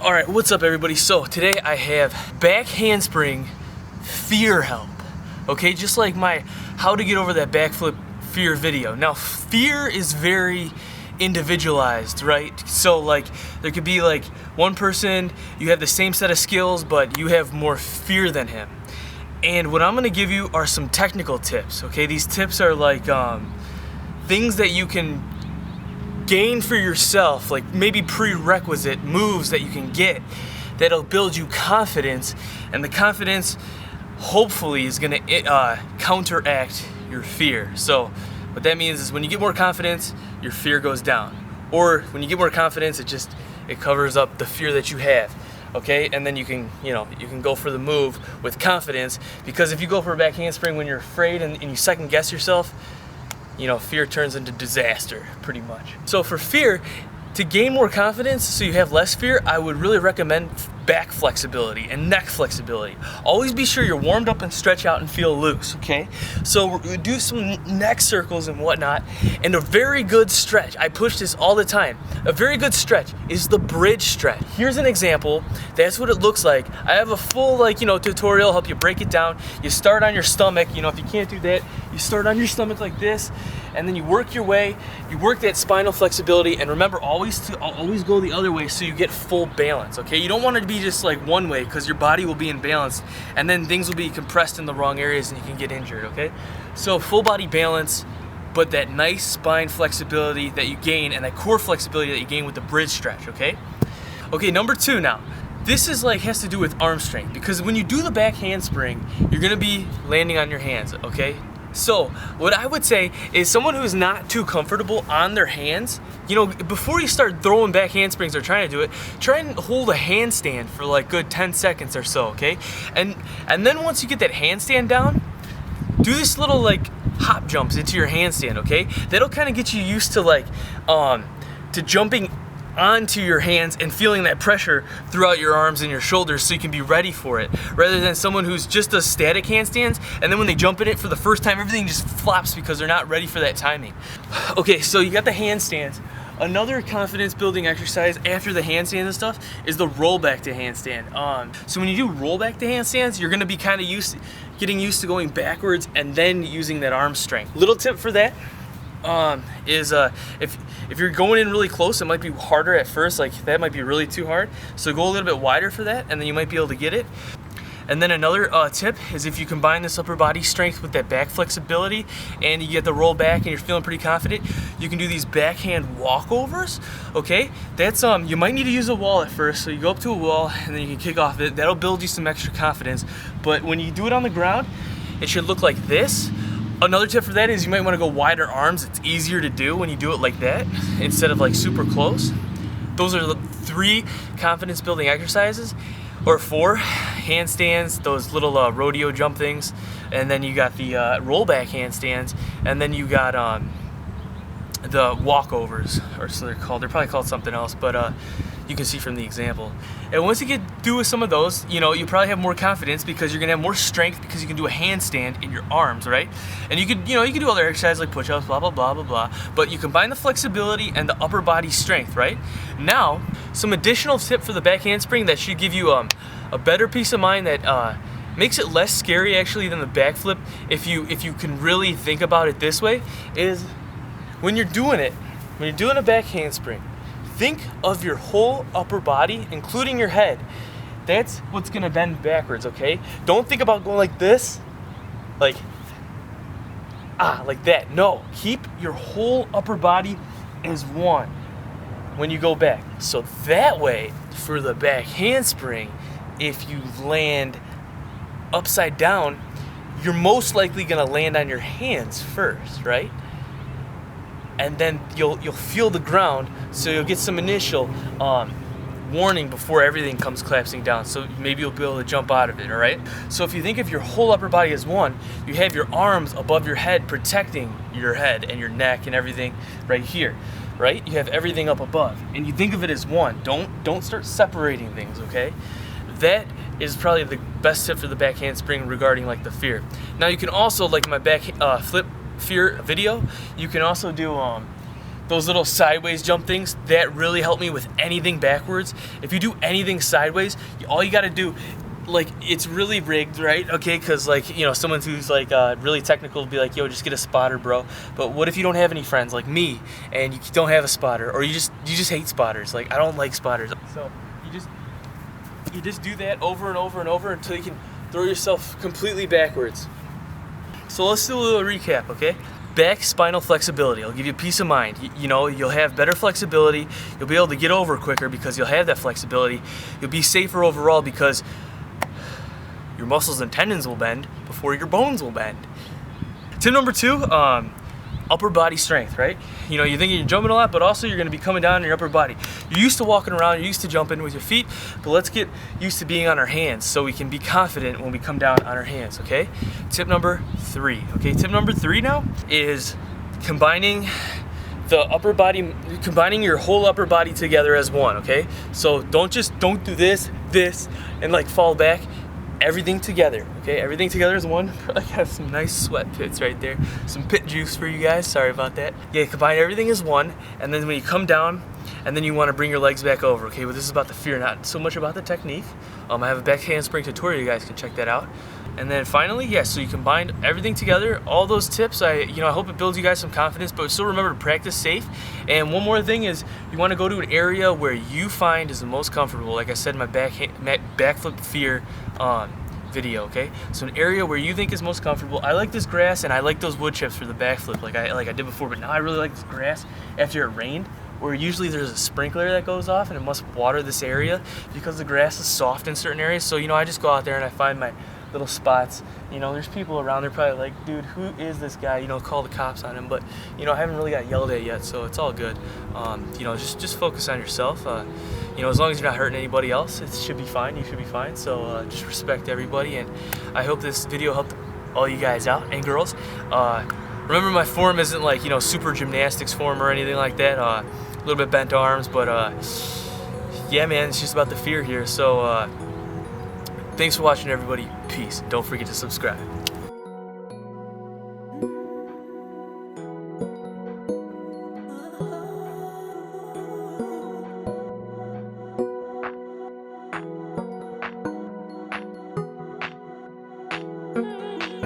Alright, what's up everybody? So today I have back handspring fear help. Okay, just like my how to get over that backflip fear video. Now fear is very individualized, right? So like there could be like one person, you have the same set of skills but you have more fear than him. And what I'm gonna give you are some technical tips, okay? These tips are like things that you can gain for yourself, like maybe prerequisite moves that you can get that'll build you confidence, and the confidence hopefully is gonna counteract your fear. So what that means is when you get more confidence, your fear goes down, or when you get more confidence, it covers up the fear that you have. Okay, and then you can go for the move with confidence, because if you go for a back handspring when you're afraid and you second guess yourself, fear turns into disaster pretty much. So for fear, to gain more confidence so you have less fear, I would really recommend back flexibility and neck flexibility. Always be sure you're warmed up and stretch out and feel loose, okay? So we do some neck circles and whatnot, and a very good stretch, I push this all the time, a very good stretch is the bridge stretch. Here's an example, that's what it looks like. I have a full tutorial, help you break it down. You start on your stomach, if you can't do that, you start on your stomach like this, and then you work your way, you work that spinal flexibility, and remember always go the other way so you get full balance, okay? You don't want it to be just like one way, because your body will be imbalanced and then things will be compressed in the wrong areas and you can get injured, okay? So full body balance, but that nice spine flexibility that you gain and that core flexibility that you gain with the bridge stretch, okay? Okay, number 2 now. This has to do with arm strength, because when you do the back handspring, you're gonna be landing on your hands, okay? So what I would say is someone who's not too comfortable on their hands, before you start throwing back handsprings or trying to do it, try and hold a handstand for like good 10 seconds or so, okay? And then once you get that handstand down, do this little like hop jumps into your handstand, okay? That'll kind of get you used to to jumping onto your hands and feeling that pressure throughout your arms and your shoulders so you can be ready for it, rather than someone who's just does static handstands and then when they jump in it for the first time, everything just flops because they're not ready for that timing. Okay, so you got the handstands. Another confidence building exercise after the handstand and stuff is the rollback to handstand. So when you do rollback to handstands, you're gonna be kind of getting used to going backwards and then using that arm strength. Little tip for that is if you're going in really close, it might be harder at first, like that might be really too hard. So go a little bit wider for that and then you might be able to get it. And then another tip is if you combine this upper body strength with that back flexibility and you get the roll back and you're feeling pretty confident, you can do these backhand walkovers, okay? That's you might need to use a wall at first, so you go up to a wall and then you can kick off it. That'll build you some extra confidence. But when you do it on the ground, it should look like this. Another tip for that is you might want to go wider arms. It's easier to do when you do it like that instead of like super close. Those are the 3 confidence building exercises, or 4 handstands, those little rodeo jump things, and then you got the rollback handstands, and then you got the walkovers, or so they're called. They're probably called something else, but you can see from the example. And once you get through with some of those, you probably have more confidence because you're gonna have more strength because you can do a handstand in your arms, right? And you could do other exercises like push-ups, blah, blah, blah, blah, blah. But you combine the flexibility and the upper body strength, right? Now, some additional tip for the back handspring that should give you a better peace of mind that makes it less scary actually than the backflip if you can really think about it this way, is when you're doing a back handspring, think of your whole upper body, including your head. That's what's gonna bend backwards, okay? Don't think about going like this, like that. No, keep your whole upper body as one when you go back. So that way, for the back handspring, if you land upside down, you're most likely gonna land on your hands first, right? And then you'll feel the ground, so you'll get some initial warning before everything comes collapsing down, so maybe you'll be able to jump out of it, all right? So if you think of your whole upper body as one, you have your arms above your head protecting your head and your neck and everything right here, right? You have everything up above, and you think of it as one. Don't start separating things, okay? That is probably the best tip for the back handspring regarding like the fear. Now you can also, like my back flip fear video, you can also do those little sideways jump things, that really help me with anything backwards. If you do anything sideways, all you gotta do, like, it's really rigged, right? Okay, because like, you know, someone who's like really technical will be like, yo, just get a spotter, bro. But what if you don't have any friends like me and you don't have a spotter, or you just hate spotters? Like, I don't like spotters. So you just do that over and over and over until you can throw yourself completely backwards. So let's do a little recap, okay? Back spinal flexibility. I'll give you peace of mind. You know, you'll have better flexibility. You'll be able to get over quicker because you'll have that flexibility. You'll be safer overall because your muscles and tendons will bend before your bones will bend. Tip number 2, upper body strength, right? You know, you're thinking you're jumping a lot, but also you're gonna be coming down in your upper body. You're used to walking around, you're used to jumping with your feet, but let's get used to being on our hands so we can be confident when we come down on our hands, okay? Tip number 3, okay? Tip number 3 now is combining your whole upper body together as one, okay? So don't do this, and like fall back. Everything together, okay? Everything together is one. I have some nice sweat pits right there. Some pit juice for you guys, sorry about that. Yeah, combine everything as one, and then when you come down, and then you wanna bring your legs back over, okay? But this is about the fear, not so much about the technique. I have a back handspring tutorial, you guys can check that out. And then finally, yeah, so you combine everything together, all those tips, I hope it builds you guys some confidence, but still remember to practice safe. And one more thing is, you wanna go to an area where you find is the most comfortable, like I said in my backflip fear video, okay? So an area where you think is most comfortable. I like this grass and I like those wood chips for the backflip like I did before, but now I really like this grass after it rained, where usually there's a sprinkler that goes off and it must water this area because the grass is soft in certain areas. So, I just go out there and I find my little spots. There's people around, they're probably like, dude, who is this guy? Call the cops on him. But, I haven't really got yelled at yet, so it's all good. Just focus on yourself. As long as you're not hurting anybody else, it should be fine. You should be fine. So just respect everybody, and I hope this video helped all you guys out and girls. Remember, my form isn't like, super gymnastics form or anything like that. A little bit bent arms, but yeah, man, it's just about the fear here. So thanks for watching, everybody. Peace. Don't forget to subscribe.